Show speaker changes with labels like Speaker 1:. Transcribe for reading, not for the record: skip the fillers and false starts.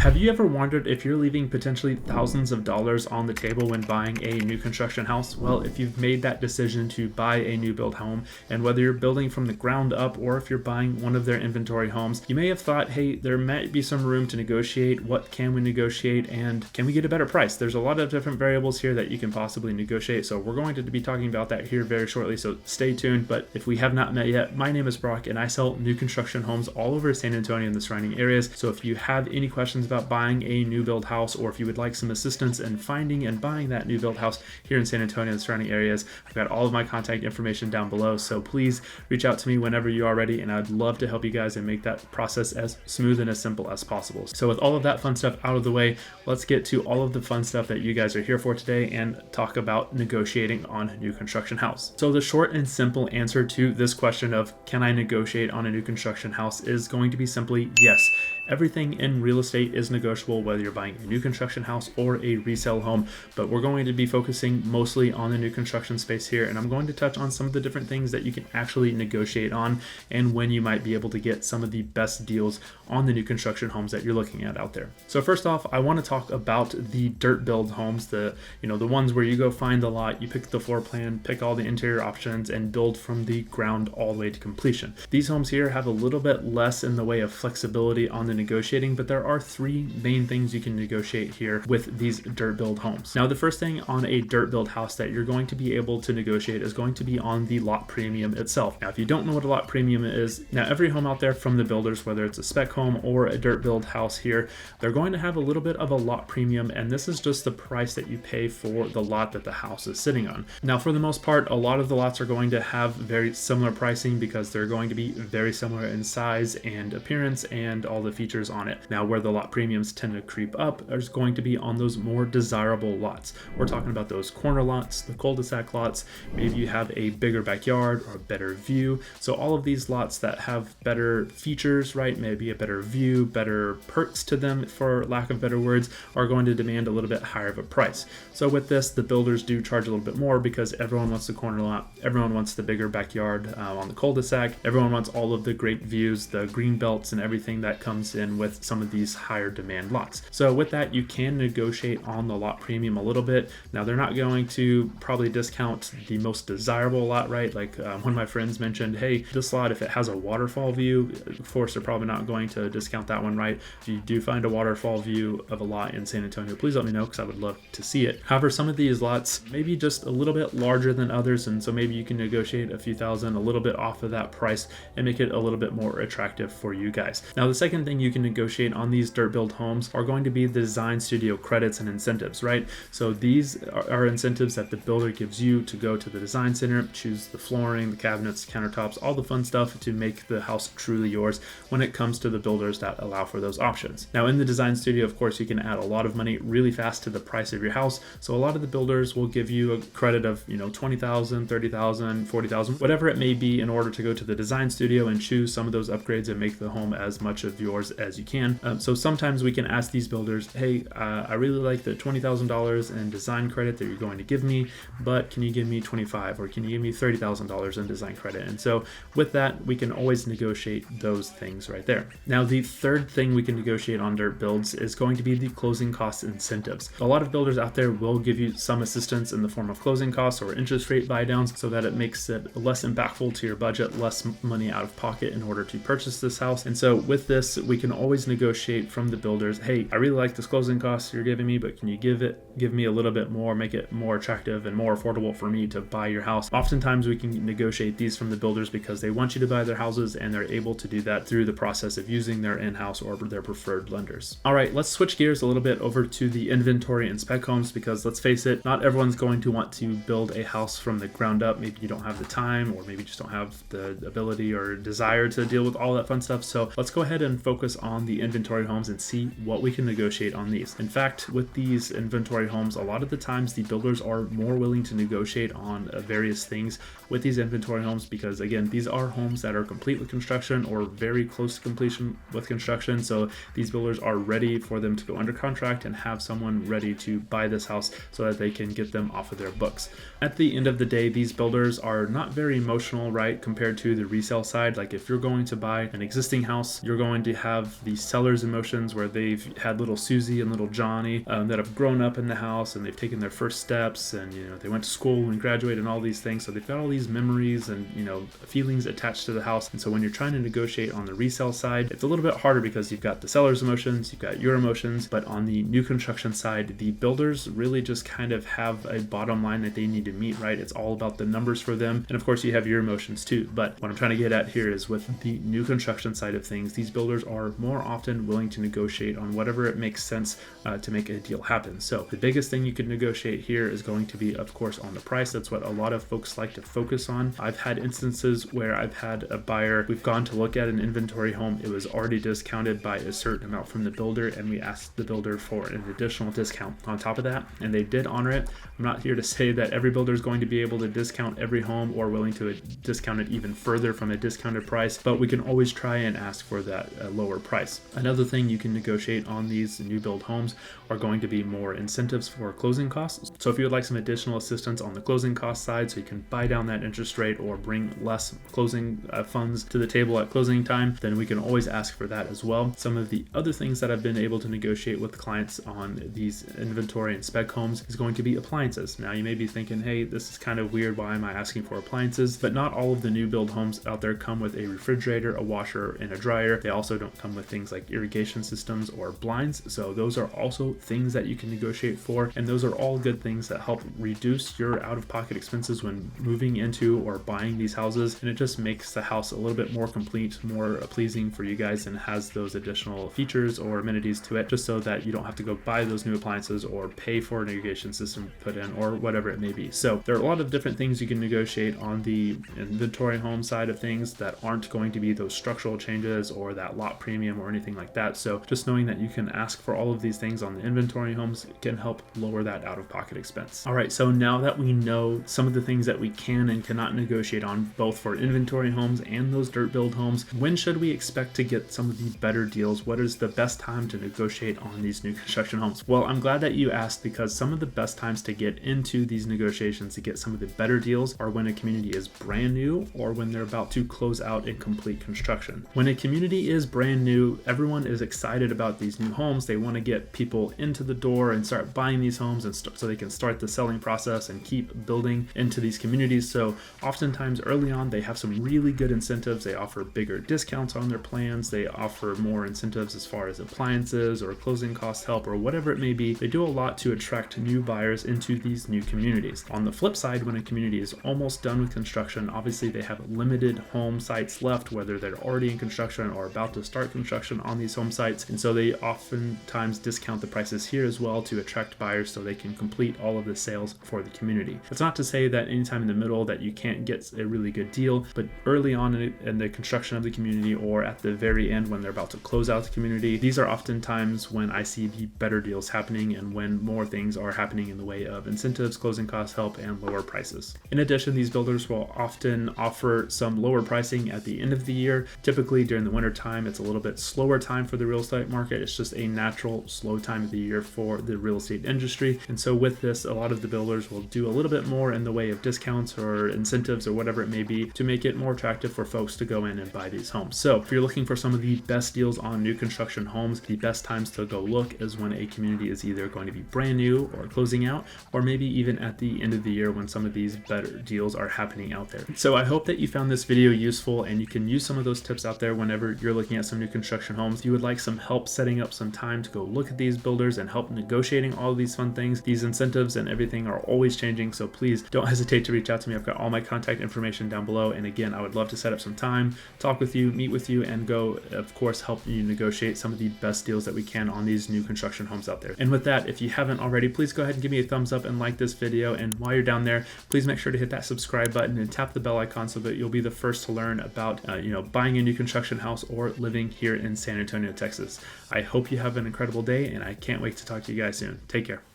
Speaker 1: Have you ever wondered if you're leaving potentially thousands of dollars on the table when buying a new construction house? Well, if you've made that decision to buy a new build home, and whether you're building from the ground up or if you're buying one of their inventory homes, you may have thought, hey, there might be some room to negotiate. What can we negotiate, and can we get a better price? There's a lot of different variables here that you can possibly negotiate, so we're going to be talking about that here very shortly, so stay tuned. But if we have not met yet, my name is Brock and I sell new construction homes all over San Antonio and the surrounding areas. So if you have any questions about buying a new build house, or if you would like some assistance in finding and buying that new build house here in San Antonio and the surrounding areas, I've got all of my contact information down below, so please reach out to me whenever you are ready, and I'd love to help you guys and make that process as smooth and as simple as possible. So with all of that fun stuff out of the way, let's get to all of the fun stuff that you guys are here for today and talk about negotiating on a new construction house. So the short and simple answer to this question of can I negotiate on a new construction house is going to be simply yes. Everything in real estate is negotiable, whether you're buying a new construction house or a resale home, but we're going to be focusing mostly on the new construction space here, and I'm going to touch on some of the different things that you can actually negotiate on and when you might be able to get some of the best deals on the new construction homes that you're looking at out there. So first off, I want to talk about the dirt build homes, the ones where you go find the lot, you pick the floor plan, pick all the interior options, and build from the ground all the way to completion. These homes here have a little bit less in the way of flexibility on the negotiating, but there are three main things you can negotiate here with these dirt build homes. Now, the first thing on a dirt build house that you're going to be able to negotiate is going to be on the lot premium itself. Now, if you don't know what a lot premium is, now every home out there from the builders, whether it's a spec home or a dirt build house here, they're going to have a little bit of a lot premium, and this is just the price that you pay for the lot that the house is sitting on. Now, for the most part, a lot of the lots are going to have very similar pricing because they're going to be very similar in size and appearance and all the features on it. Now, where the lot premiums tend to creep up is going to be on those more desirable lots. We're talking about those corner lots, the cul-de-sac lots. Maybe you have a bigger backyard or a better view. So all of these lots that have better features, right? Maybe a better view, better perks to them, for lack of better words, are going to demand a little bit higher of a price. So with this, the builders do charge a little bit more because everyone wants the corner lot, everyone wants the bigger backyard on the cul-de-sac, everyone wants all of the great views, the green belts, and everything that comes in with some of these higher demand lots. So with that, you can negotiate on the lot premium a little bit. Now, they're not going to probably discount the most desirable lot, right? Like one of my friends mentioned, hey, this lot, if it has a waterfall view, of course, they're probably not going to discount that one, right? If you do find a waterfall view of a lot in San Antonio, please let me know because I would love to see it. However, some of these lots maybe just a little bit larger than others, and so maybe you can negotiate a few thousand, a little bit off of that price, and make it a little bit more attractive for you guys. Now, the second thing you can negotiate on these dirt build homes are going to be the design studio credits and incentives, right? So these are incentives that the builder gives you to go to the design center, choose the flooring, the cabinets, countertops, all the fun stuff to make the house truly yours when it comes to the builders that allow for those options. Now, in the design studio, of course, you can add a lot of money really fast to the price of your house. So a lot of the builders will give you a credit of, $20,000, $30,000, $40,000, whatever it may be, in order to go to the design studio and choose some of those upgrades and make the home as much of yours as you can. So sometimes we can ask these builders, hey, I really like the $20,000 in design credit that you're going to give me, but can you give me $25,000 or can you give me $30,000 in design credit? And so with that, we can always negotiate those things right there. Now, the third thing we can negotiate on dirt builds is going to be the closing cost incentives. A lot of builders out there will give you some assistance in the form of closing costs or interest rate buy downs so that it makes it less impactful to your budget, less money out of pocket in order to purchase this house. And so with this, we can always negotiate from the builders, hey, I really like this closing costs you're giving me, but can you give me a little bit more, make it more attractive and more affordable for me to buy your house? Oftentimes we can negotiate these from the builders because they want you to buy their houses, and they're able to do that through the process of using their in-house or their preferred lenders. All right, let's switch gears a little bit over to the inventory and spec homes, because let's face it, not everyone's going to want to build a house from the ground up. Maybe you don't have the time, or maybe just don't have the ability or desire to deal with all that fun stuff. So let's go ahead and focus on the inventory homes and see what we can negotiate on these. In fact, with these inventory homes, a lot of the times the builders are more willing to negotiate on various things with these inventory homes, because again, these are homes that are complete with construction or very close to completion with construction. So these builders are ready for them to go under contract and have someone ready to buy this house so that they can get them off of their books. At the end of the day, these builders are not very emotional, right, compared to the resale side. Like if you're going to buy an existing house, you're going to have have the seller's emotions where they've had little Susie and little Johnny that have grown up in the house and they've taken their first steps, and they went to school and graduated and all these things. So they've got all these memories and feelings attached to the house. And so when you're trying to negotiate on the resale side, it's a little bit harder because you've got the seller's emotions, you've got your emotions. But on the new construction side, the builders really just kind of have a bottom line that they need to meet, right? It's all about the numbers for them. And of course you have your emotions too. But what I'm trying to get at here is with the new construction side of things, these builders are more often willing to negotiate on whatever it makes sense to make a deal happen. So the biggest thing you can negotiate here is going to be, of course, on the price. That's what a lot of folks like to focus on. I've had instances where I've had a buyer, we've gone to look at an inventory home, it was already discounted by a certain amount from the builder, and we asked the builder for an additional discount on top of that, and they did honor it. I'm not here to say that every builder is going to be able to discount every home or willing to discount it even further from a discounted price, but we can always try and ask for that lower price. Another thing you can negotiate on these new build homes are going to be more incentives for closing costs. So if you would like some additional assistance on the closing cost side so you can buy down that interest rate or bring less closing funds to the table at closing time, then we can always ask for that as well. Some of the other things that I've been able to negotiate with clients on these inventory and spec homes is going to be appliances. Now you may be thinking, hey, this is kind of weird, why am I asking for appliances? But not all of the new build homes out there come with a refrigerator, a washer, and a dryer. They also don't come with things like irrigation systems or blinds. So those are also things that you can negotiate for, and those are all good things that help reduce your out-of-pocket expenses when moving into or buying these houses, and it just makes the house a little bit more complete, more pleasing for you guys, and has those additional features or amenities to it, just so that you don't have to go buy those new appliances or pay for an irrigation system put in or whatever it may be. So there are a lot of different things you can negotiate on the inventory home side of things that aren't going to be those structural changes or that lot premium or anything like that. So just knowing that you can ask for all of these things on the inventory homes can help lower that out-of-pocket expense. All right, so now that we know some of the things that we can and cannot negotiate on, both for inventory homes and those dirt build homes, when should we expect to get some of the better deals? What is the best time to negotiate on these new construction homes? Well, I'm glad that you asked, because some of the best times to get into these negotiations to get some of the better deals are when a community is brand new or when they're about to close out and complete construction. When a community is brand new, everyone is excited about these new homes. They want to get people into the door and start buying these homes, and so they can start the selling process and keep building into these communities. So oftentimes early on they have some really good incentives. They offer bigger discounts on their plans. They offer more incentives as far as appliances or closing cost help or whatever it may be. They do a lot to attract new buyers into these new communities. On the flip side, when a community is almost done with construction, obviously they have limited home sites left, whether they're already in construction or about to start construction on these home sites, and so they oftentimes discount the prices here as well to attract buyers so they can complete all of the sales for the community. It's not to say that anytime in the middle that you can't get a really good deal, but early on in the construction of the community or at the very end when they're about to close out the community, these are often times when I see the better deals happening and when more things are happening in the way of incentives, closing cost help, and lower prices. In addition, these builders will often offer some lower pricing at the end of the year. Typically during the winter time, it's a little bit slower time for the real estate market. It's just a natural slow time of the year for the real estate industry. And so with this, a lot of the builders will do a little bit more in the way of discounts or incentives or whatever it may be to make it more attractive for folks to go in and buy these homes. So if you're looking for some of the best deals on new construction homes, the best times to go look is when a community is either going to be brand new or closing out, or maybe even at the end of the year when some of these better deals are happening out there. So I hope that you found this video useful and you can use some of those tips out there whenever you're looking at some new construction homes. If you would like some help setting up some time to go look at these builders and help negotiating all of these fun things, these incentives and everything are always changing, so please don't hesitate to reach out to me. I've got all my contact information down below, and again, I would love to set up some time, talk with you, meet with you, and go, of course, help you negotiate some of the best deals that we can on these new construction homes out there. And with that, if you haven't already, please go ahead and give me a thumbs up and like this video, and while you're down there, please make sure to hit that subscribe button and tap the bell icon so that you'll be the first to learn about buying a new construction house or living here in San Antonio, Texas. I hope you have an incredible day, and I can't wait to talk to you guys soon. Take care.